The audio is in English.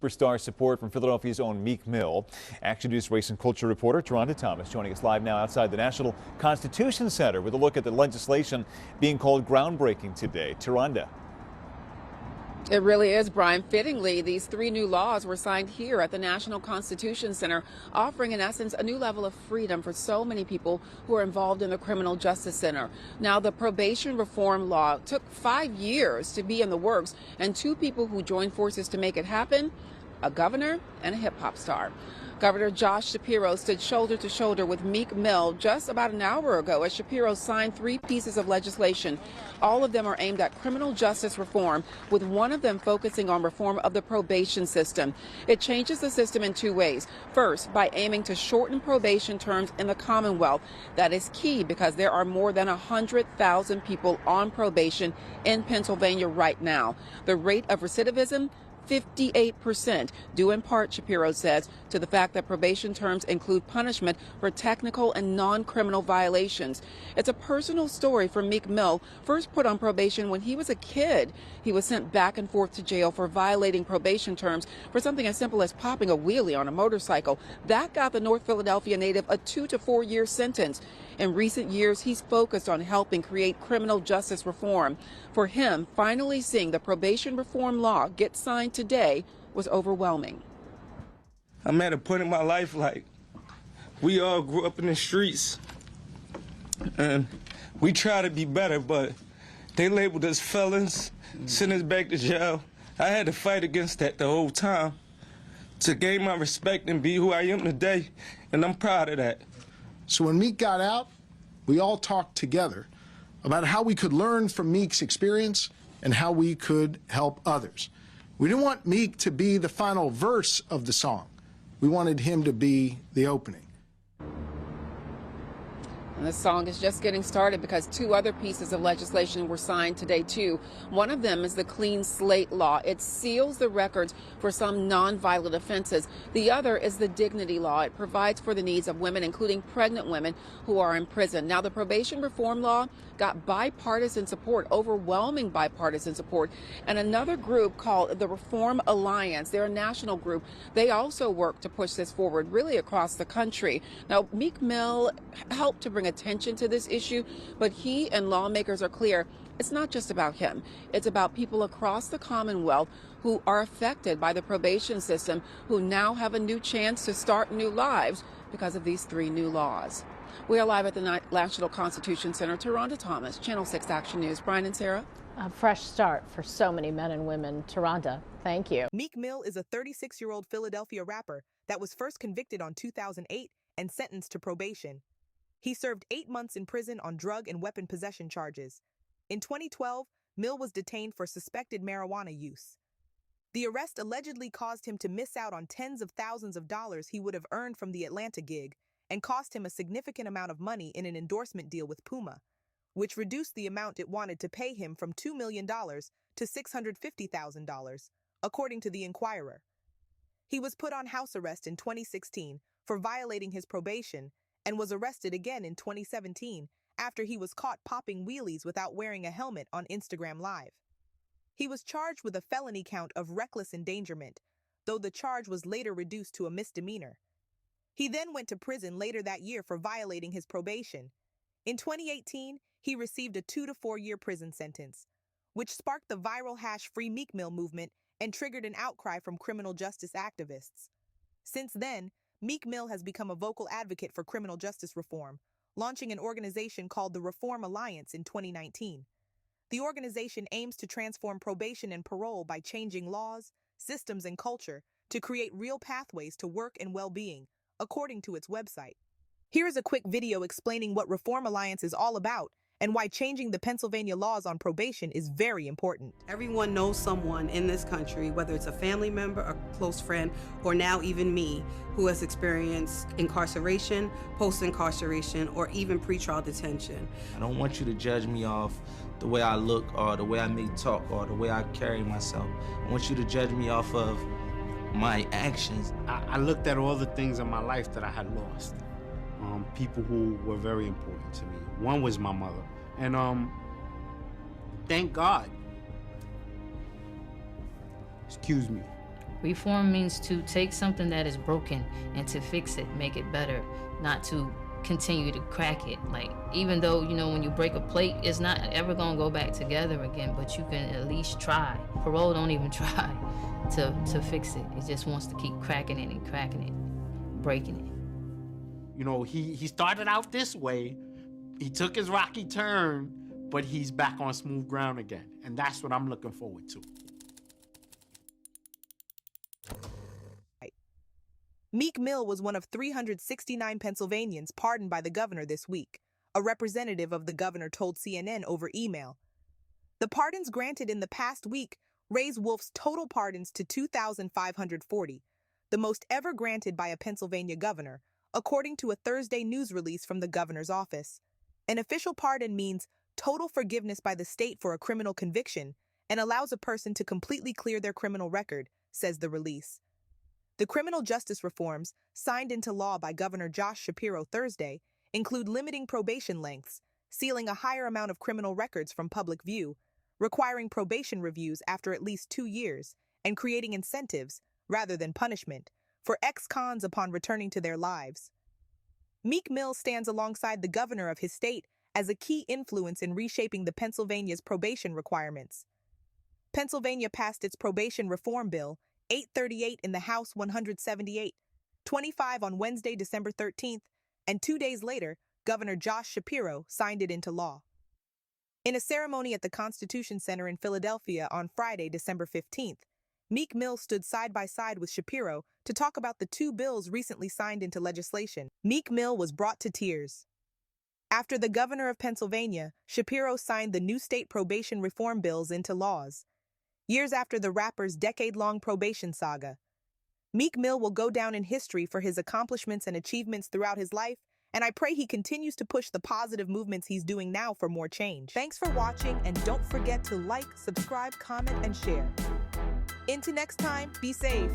Superstar support from Philadelphia's own Meek Mill. Action News race and culture reporter Taronda Thomas joining us live now outside the National Constitution Center with a look at the legislation being called groundbreaking today. Taronda. It really is, Brian. Fittingly, these three new laws were signed here at the National Constitution Center, offering, in essence, a new level of freedom for so many people who are involved in the criminal justice center. Now, the probation reform law took 5 years to be in the works, and two people who joined forces to make it happen, a governor and a hip-hop star. Governor Josh Shapiro stood shoulder to shoulder with Meek Mill just about an hour ago as Shapiro signed 3 pieces of legislation. All of them are aimed at criminal justice reform, with one of them focusing on reform of the probation system. It changes the system in 2 ways. First, by aiming to shorten probation terms in the Commonwealth. That is key because there are more than 100,000 people on probation in Pennsylvania right now. The rate of recidivism, 58%, due in part, Shapiro says, to the fact that probation terms include punishment for technical and non-criminal violations. It's a personal story for Meek Mill, first put on probation when he was a kid. He was sent back and forth to jail for violating probation terms for something as simple as popping a wheelie on a motorcycle. That got the North Philadelphia native a 2 to 4 year sentence. In recent years, he's focused on helping create criminal justice reform. For him, finally seeing the probation reform law get signed today was overwhelming. I'm at a point in my life, like, we all grew up in the streets, and we try to be better, but they labeled us felons, sent us back to jail. I had to fight against that the whole time to gain my respect and be who I am today, and I'm proud of that. So when Meek got out, we all talked together about how we could learn from Meek's experience and how we could help others. We didn't want Meek to be the final verse of the song. We wanted him to be the opening. And this song is just getting started because 2 other pieces of legislation were signed today, too. One of them is the Clean Slate Law. It seals the records for some nonviolent offenses. The other is the Dignity Law. It provides for the needs of women, including pregnant women who are in prison. Now, the probation reform law got bipartisan support, overwhelming bipartisan support. And another group called the Reform Alliance, they're a national group. They also work to push this forward really across the country. Now, Meek Mill helped to bring attention to this issue, but he and lawmakers are clear it's not just about him. It's about people across the Commonwealth who are affected by the probation system, who now have a new chance to start new lives because of these 3 new laws. We are live at the National Constitution Center. Taronda Thomas, Channel 6 Action News. Brian and Sarah. A fresh start for so many men and women. Taronda, thank you. Meek Mill is a 36-year-old Philadelphia rapper that was first convicted on 2008 and sentenced to probation. He served 8 months in prison on drug and weapon possession charges. In 2012, Mill was detained for suspected marijuana use. The arrest allegedly caused him to miss out on tens of thousands of dollars he would have earned from the Atlanta gig and cost him a significant amount of money in an endorsement deal with Puma, which reduced the amount it wanted to pay him from $2 million to $650,000, according to the Inquirer. He was put on house arrest in 2016 for violating his probation and was arrested again in 2017 after he was caught popping wheelies without wearing a helmet on Instagram Live. He was charged with a felony count of reckless endangerment, though the charge was later reduced to a misdemeanor. He then went to prison later that year for violating his probation. In 2018, he received a 2 to 4 year prison sentence, which sparked the viral #Free Meek Mill movement and triggered an outcry from criminal justice activists. Since then, Meek Mill has become a vocal advocate for criminal justice reform, launching an organization called the Reform Alliance in 2019. The organization aims to transform probation and parole by changing laws, systems, and culture to create real pathways to work and well-being, according to its website. Here is a quick video explaining what Reform Alliance is all about and why changing the Pennsylvania laws on probation is very important. Everyone knows someone in this country, whether it's a family member, a close friend, or now even me, who has experienced incarceration, post-incarceration, or even pretrial detention. I don't want you to judge me off the way I look or the way I may talk or the way I carry myself. I want you to judge me off of my actions. I looked at all the things in my life that I had lost. People who were very important to me. One was my mother. And thank God. Excuse me. Reform means to take something that is broken and to fix it, make it better, not to continue to crack it. Like, even though, you know, when you break a plate, it's not ever gonna go back together again, but you can at least try. Parole don't even try to fix it. It just wants to keep cracking it and cracking it, breaking it. You know, he started out this way, he took his rocky turn, but he's back on smooth ground again. And that's what I'm looking forward to. Meek Mill was one of 369 Pennsylvanians pardoned by the governor this week, a representative of the governor told CNN over email. The pardons granted in the past week raised Wolf's total pardons to 2,540, the most ever granted by a Pennsylvania governor, according to a Thursday news release from the governor's office. An official pardon means total forgiveness by the state for a criminal conviction and allows a person to completely clear their criminal record, says the release. The criminal justice reforms, signed into law by Governor Josh Shapiro Thursday, include limiting probation lengths, sealing a higher amount of criminal records from public view, requiring probation reviews after at least 2 years, and creating incentives, rather than punishment, for ex-cons upon returning to their lives. Meek Mill stands alongside the governor of his state as a key influence in reshaping the Pennsylvania's probation requirements. Pennsylvania passed its probation reform bill, 838 in the House 178, 25 on Wednesday, December 13th, and 2 days later, Governor Josh Shapiro signed it into law. In a ceremony at the Constitution Center in Philadelphia on Friday, December 15th, Meek Mill stood side by side with Shapiro to talk about the 2 bills recently signed into legislation. Meek Mill was brought to tears. After the governor of Pennsylvania, Shapiro signed the new state probation reform bills into laws, years after the rapper's decade-long probation saga. Meek Mill will go down in history for his accomplishments and achievements throughout his life, and I pray he continues to push the positive movements he's doing now for more change. Thanks for watching, and don't forget to like, subscribe, comment, and share. Until next time, be safe.